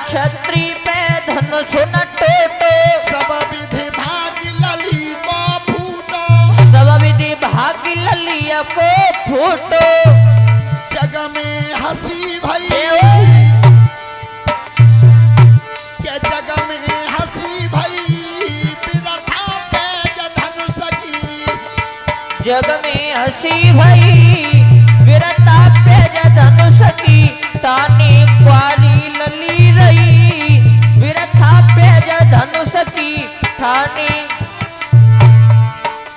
छत्री पे धनुष न टूटो, सब विधि भागी लली को फूटो, सब विधि भागी ललिया को फूटो। जग में हंसी भई के जग में हंसी भई बिरथा पेज धनुष की, जग में हंसी भई विरता पेज धनुष की, तानी क्वारी लली रही विरथा पेज धनुष की ठानी।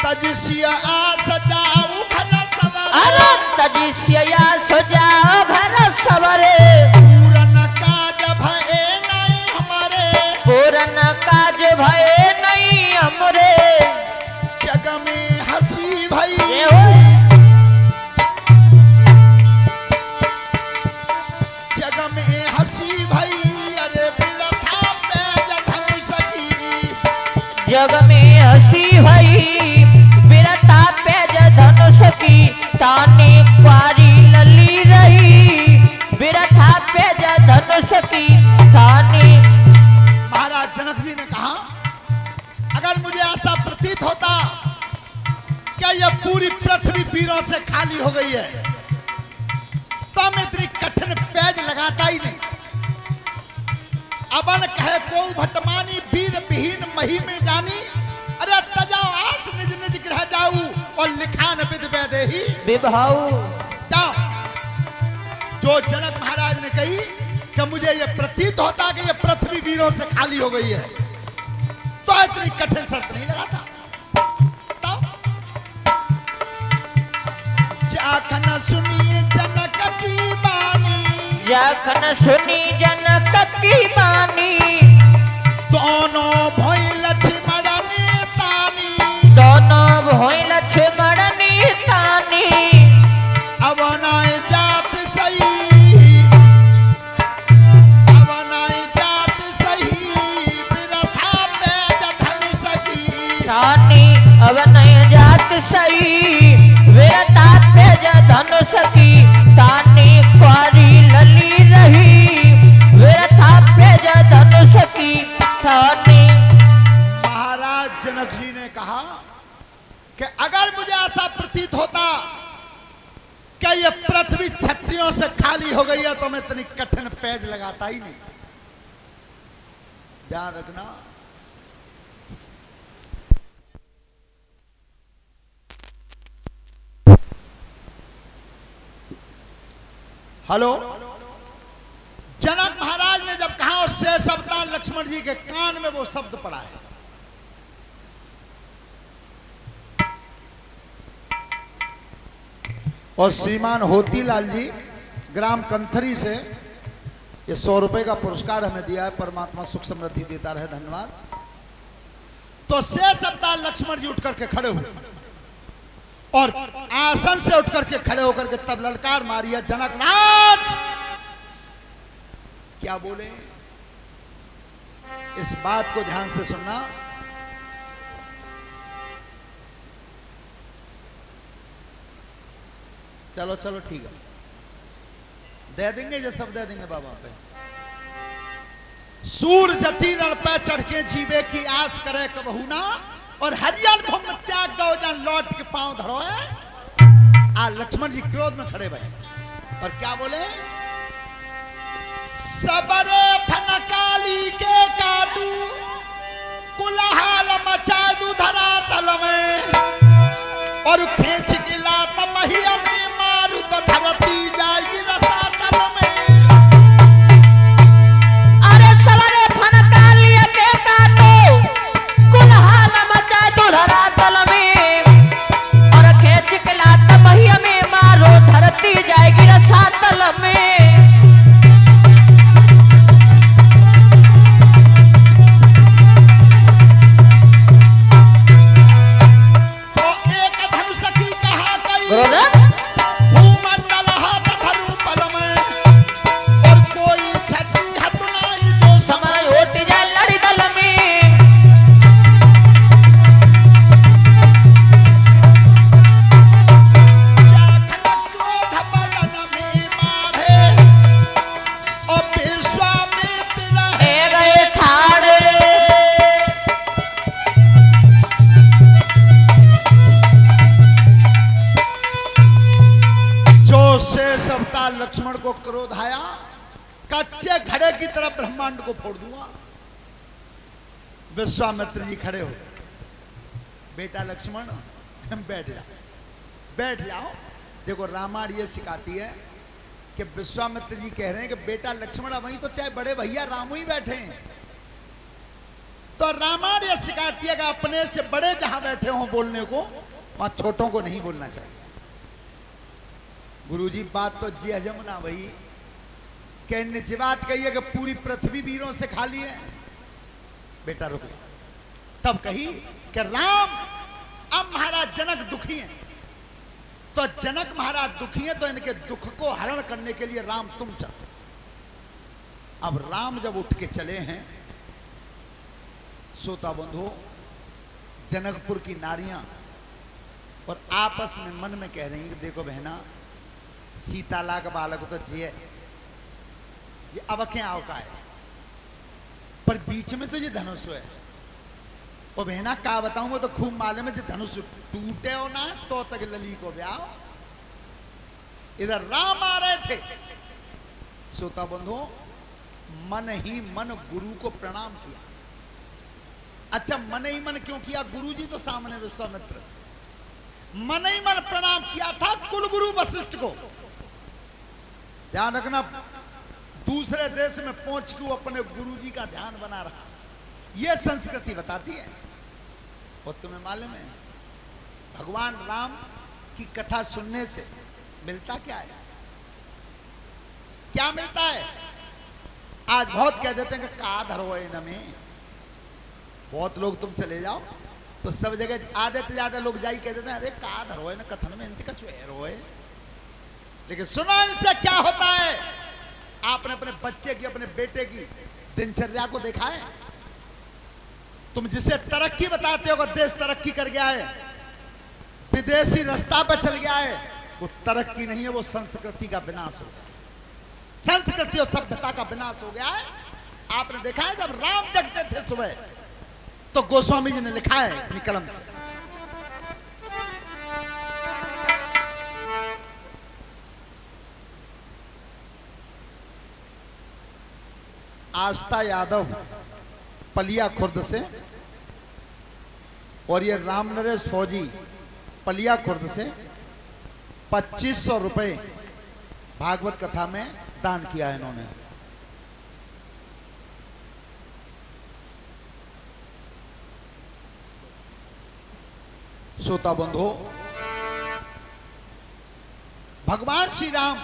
तजिसिया आस जाऊ घर सवरे, अरे तजिसिया सजाओ घर सवरे, पूरन काज भये नहीं हमारे, पूरन काज भये नहीं हमरे। जग में हंसी भई ये हो जग में हंसी भई अरे बिरथा पेज धनुष की, जग में हंसी भई विरता पेज धनुष की, तानी क्वारी लली रही विरथा पेज धनुष की तानी। महाराज जनक जी ने कहा अगर मुझे ऐसा प्रतीत होता क्या यह पूरी पृथ्वी वीरों से खाली हो गई है तो मैं इतनी कठिन पेज लगाता ही नहीं। अबन कहे को भटमानी वीर विहीन मही में जानी, अरे तजाओ आस निज निज गृह जाऊ और लिखान विद वैदेही विभाऊ। जाओ। जो जनक महाराज ने कही कि मुझे यह प्रतीत होता कि यह पृथ्वी वीरों से खाली हो गई है तो इतनी कठिन शर्त नहीं लगाता। जाखन सुनिए जनक की बानी, जाखन सुनी जनक की बानी, दोनों भोई लक्ष्मण ने तानी, दोनों भोई लक्ष्मण ने तानी। अवनाय जात सही, अवनाय जात सही बिरथा पेज धनुष की, तानी अवनय जात सही विरता पेज धनुष की, तानी क्वारी लली रही विरथा पेज धनुष की तानी। महाराज जनक जी ने कहा कि अगर मुझे ऐसा प्रतीत होता कि ये पृथ्वी क्षत्रियों से खाली हो गई है तो मैं इतनी कठिन पेज लगाता ही नहीं। ध्यान रखना। हेलो। जनक महाराज ने जब कहा और शेष अवतार लक्ष्मण जी के कान में वो शब्द पड़ा है, और श्रीमान होतीलाल जी ग्राम कंथरी से ये 100 रुपए का पुरस्कार हमें दिया है। परमात्मा सुख समृद्धि देता रहे, धन्यवाद। तो शेष अवतार लक्ष्मण जी उठ करके खड़े हुए और आसन से उठ करके खड़े होकर के तब ललकार मारी है, जनक राज। क्या बोले? इस बात को ध्यान से सुनना। चलो चलो ठीक है, दे देंगे, ये सब दे देंगे बाबा पे। सूर जति रण पे चढ़ के जीवे की आस करे कबहू ना, और हरियल भूमि त्याग दो जन लौट के पांव धरो है। आ लक्ष्मण जी क्रोध में खड़े भये और क्या बोले? सबरे फनकाली के काटू, कुलहाल मचा दू धरा तल में, और खींच के लात महिया में मारू तो धरती जाएगी रसातल में। अरे सवरे फनकाली के काटो, कुलहाल मचा दू धरा तल में, और खींच के लात महिया में मारो धरती जाएगी रसातल में। विश्वामित्र अवतार लक्ष्मण को क्रोध आया, कच्चे घड़े की तरह ब्रह्मांड को फोड़ दूंगा। विश्वामित्र जी खड़े हो, बेटा लक्ष्मण बैठ जाओ, बैठ जाओ। देखो रामायण ये सिखाती है कि विश्वामित्र जी कह रहे हैं कि बेटा लक्ष्मण, वहीं तो चाहे बड़े भैया रामू ही बैठे हैं। तो रामायण ये सिखाती है कि अपने से बड़े जहां बैठे हों बोलने को, वहां छोटों को नहीं बोलना चाहिए। गुरुजी बात तो जी हजम ना भई, कहने जी बात कही है कि पूरी पृथ्वी वीरों से खाली है। बेटा रुक, तब कही कि राम, अब महाराज जनक दुखी हैं, तो जनक महाराज दुखी हैं, तो इनके दुख को हरण करने के लिए राम तुम चलो। अब राम जब उठ के चले हैं, श्रोता बंधु, जनकपुर की नारियां और आपस में मन में कह रही हैं कि देखो बहना, सीताला का बालक तो जी अब क्या आवका है, पर बीच में तो ये धनुष है। और बहना का बताऊं, वो तो खूब मालूम है, जो धनुष टूटे हो ना तो तक लली को ब्याह। इधर राम आ रहे थे, श्रोता बंधु, मन ही मन गुरु को प्रणाम किया। अच्छा, मन ही मन क्यों किया? गुरु जी तो सामने विश्वामित्र, मन ही मन प्रणाम किया था कुलगुरु वशिष्ठ को। ध्यान रखना, दूसरे देश में पहुंच के वो अपने गुरु जी का ध्यान बना रहा, यह संस्कृति बताती है। और तुम्हें मालूम है, भगवान राम की कथा सुनने से मिलता क्या है? क्या मिलता है? आज बहुत कह देते हैं कि का धरोए न में, बहुत लोग तुम चले जाओ तो सब जगह आधे से ज्यादा लोग जाई कह देते हैं अरे का धरोए न कथन में इनती कछु रोए। लेकिन सुनो इनसे क्या होता है। आपने अपने बच्चे की, अपने बेटे की दिनचर्या को देखा है? तुम जिसे तरक्की बताते हो, अगर देश तरक्की कर गया है, विदेशी रास्ता पर चल गया है, वो तरक्की नहीं है, वो संस्कृति का विनाश हो गया। संस्कृति और सभ्यता का विनाश हो गया है। आपने देखा है जब राम जगते थे सुबह, तो गोस्वामी जी ने लिखा है अपनी कलम से, आस्था यादव पलिया खुर्द से, और ये राम नरेश फौजी पलिया खुर्द से 2500 रुपए भागवत कथा में दान किया है इन्होंने। श्रोता बंधु, भगवान श्री राम